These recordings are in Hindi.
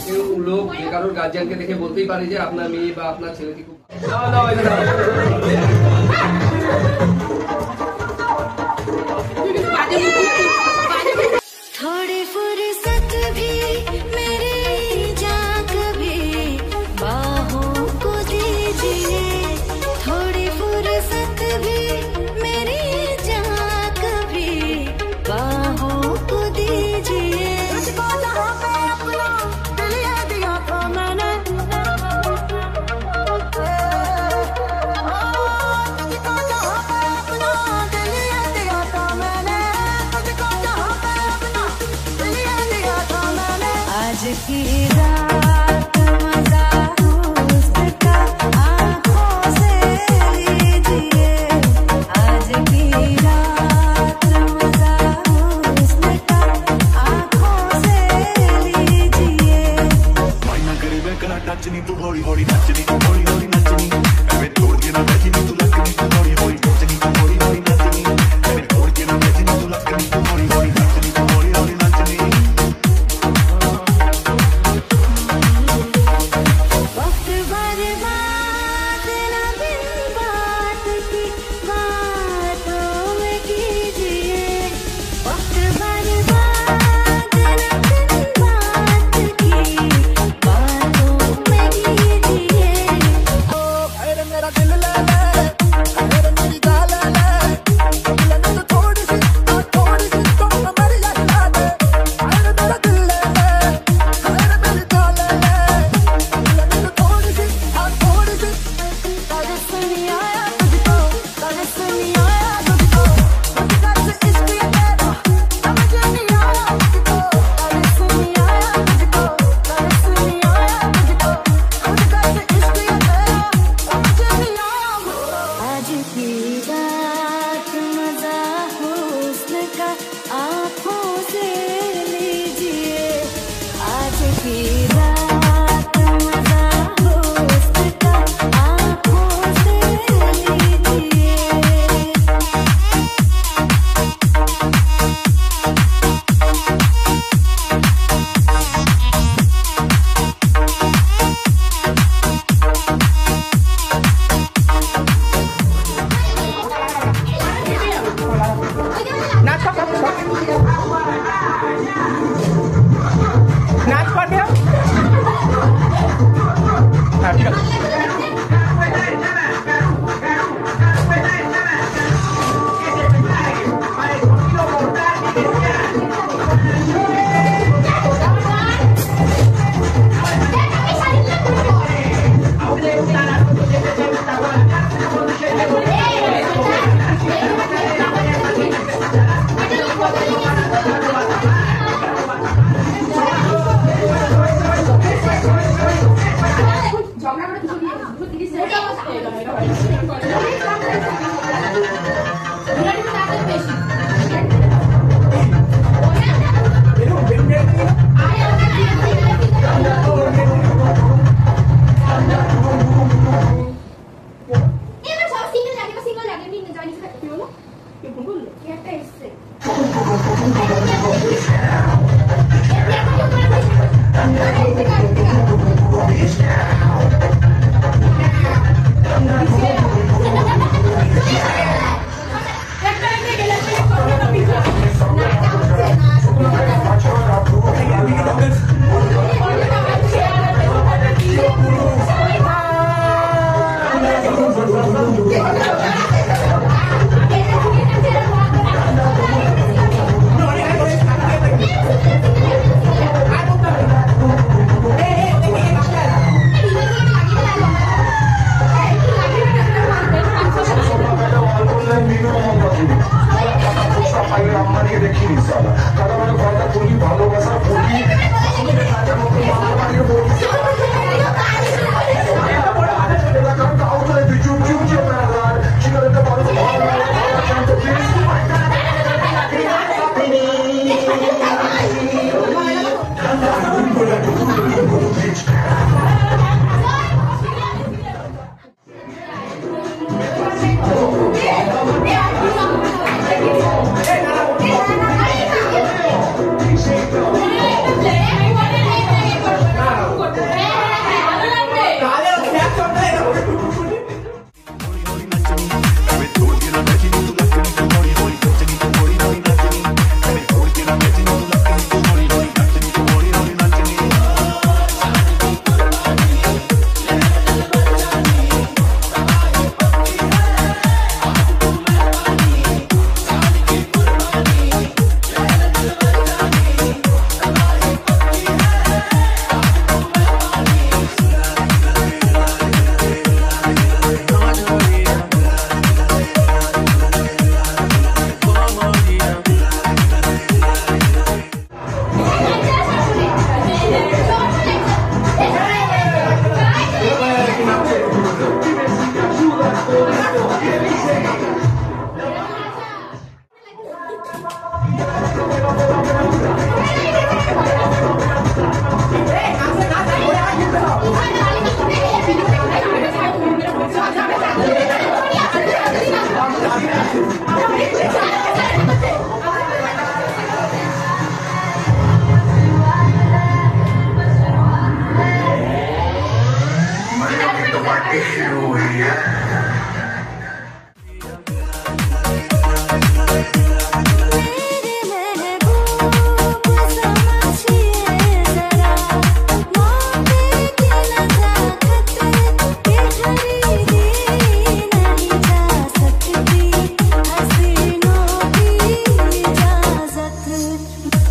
কেউ লোক যে কারোর গার্জিয়ানকে দেখে বলতেই পারে যে আপনার মেয়ে বা আপনার ছেলেটি খুব थोड़ी फुर्सत भी मेरी जान कभी बाहों को दीजिए, थोड़ी फुर्सत भी मेरी जान कभी बाहों को दीजिए। तुझको जहाँ पे अपना दिल ये दिया था मैंने, तुझको जहाँ पे अपना दिल ये दिया था मैंने, तुझको जहाँ पे अपना दिल ये दिया था मैंने। आज की रात मजा हुस्न का आँखों से लीजिए, आज की रात मजा हुस्न का आँखों से लीजिए। ना करे मैं करा टच नहीं तू हौली हौली नचनी, हौली हौली नचनी मैं छोड़ के ना बैठनी तू लगनी, तू हौली हौली नचनी, तू हौली हौली नचनी मैं छोड़ के ना बैठनी तू लगनी, तू हौली हौली नचनी, तू हौली हौली नचनी।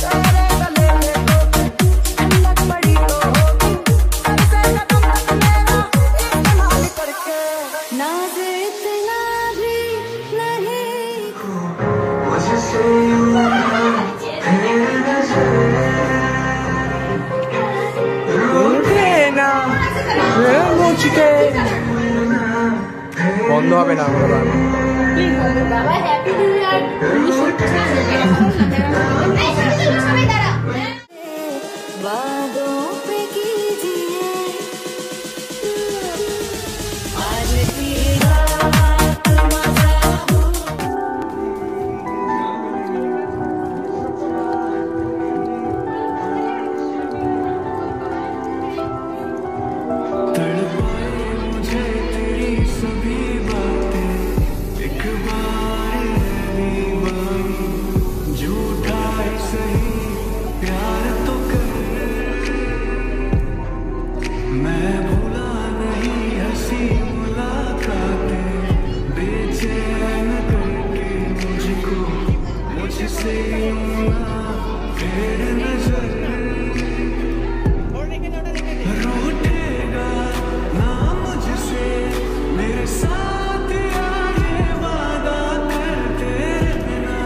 तेरे गले में तो ठंडक पड़ी तो होगी ऐसे कदम तक मेरा इस्तेमाल करके नाज इतना भी नहीं मुझसे বন্ধ হবে না আমার গান। বাবা হ্যাপি নিউ ইয়ার वादों पे कीजिए आज की रात मजा हो तड़पाए मुझे तेरी सभी बातें एक बार दीवानी झूठा है सही प्यार तो कर मैं भूला नहीं हंसी मुलाकातें बेचैन करके मुझको मुझसे फिर नजर रूठेगा ना मुझसे मेरे साथ आए वादा कर तेरे बिना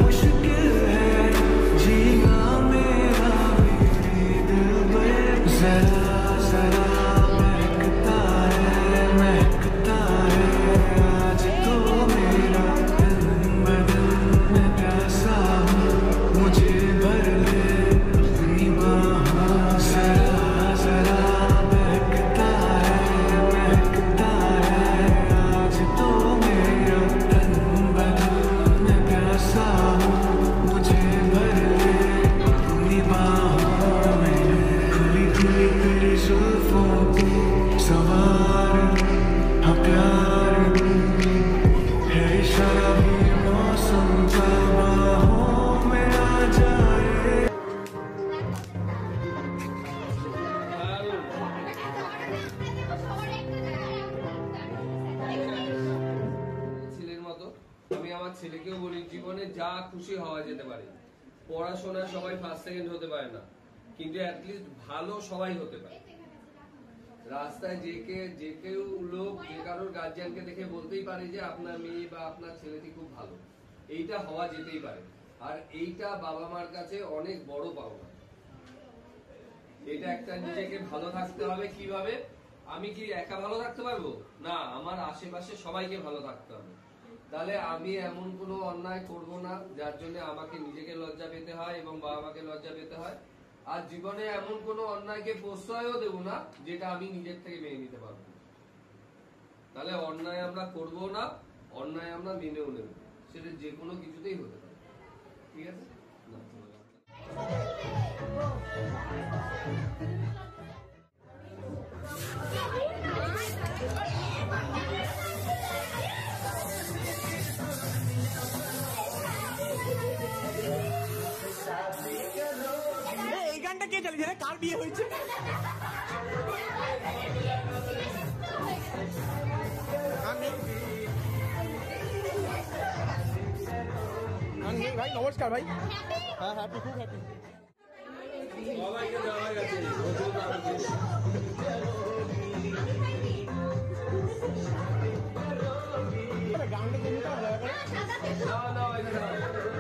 मुश्किल है जीना मेरा भी दिल जरा जरा महकता है आज तो मेरा तन बदन में प्यासा हूँ मुझे भर ले अपनी बाहों जरा जरा महकता है आज तो मेरा तन बदन में प्यासा हूँ मुझे भर ले अपनी बाहों में खुली खुली तेरी जुल्फों को सवार हाँ प्यार है इशारा भी मौसम का बाहों में आ जाए ছেলের মতো আমি আমার ছেলেকেও বলি জীবনে যা খুশি হওয়া যেতে পারে, পড়াশোনা সবাই ফার্স্ট সেকেন্ড হতে পারে না, কিন্তু অ্যাটলিস্ট ভালো সবাই হতে পারে। রাস্তায় যে কেউ লোক যে কারোর গার্জিয়ানকে দেখে বলতেই পারে যে আপনার মেয়ে বা আপনার ছেলেটি খুব ভালো, এইটা হওয়া যেতেই পারে। আর এইটা বাবা মার কাছে অনেক বড় পাওনা। এটা একটা নিজেকে ভালো থাকতে হবে। কিভাবে? আমি কি একা ভালো থাকতে পারবো না, আমার আশেপাশে সবাইকে ভালো থাকতে হবে। তাহলে আমি এমন কোনো অন্যায় করব না যার জন্য আমাকে নিজেকে লজ্জা পেতে হয় এবং বাবা মাকে লজ্জা পেতে হয়। আর জীবনে এমন কোনো অন্যায়কে প্রশ্রয়ও দেব না যেটা আমি নিজের থেকে মেনে নিতে পারবো। তাহলে অন্যায় আমরা করব না, অন্যায় আমরা মেনেও নেব, সেটা যে কোনো কিছুতেই হতে পারে। ঠিক আছে না? এই গানটা কে চালিয়েছে রে? কার বিয়ে হয়েছে? ভাই নমস্কার ভাই। হ্যাঁ হ্যাপি, খুব হ্যাপি। সবাইকে দেওয়া গেছে। গানটা না, এটা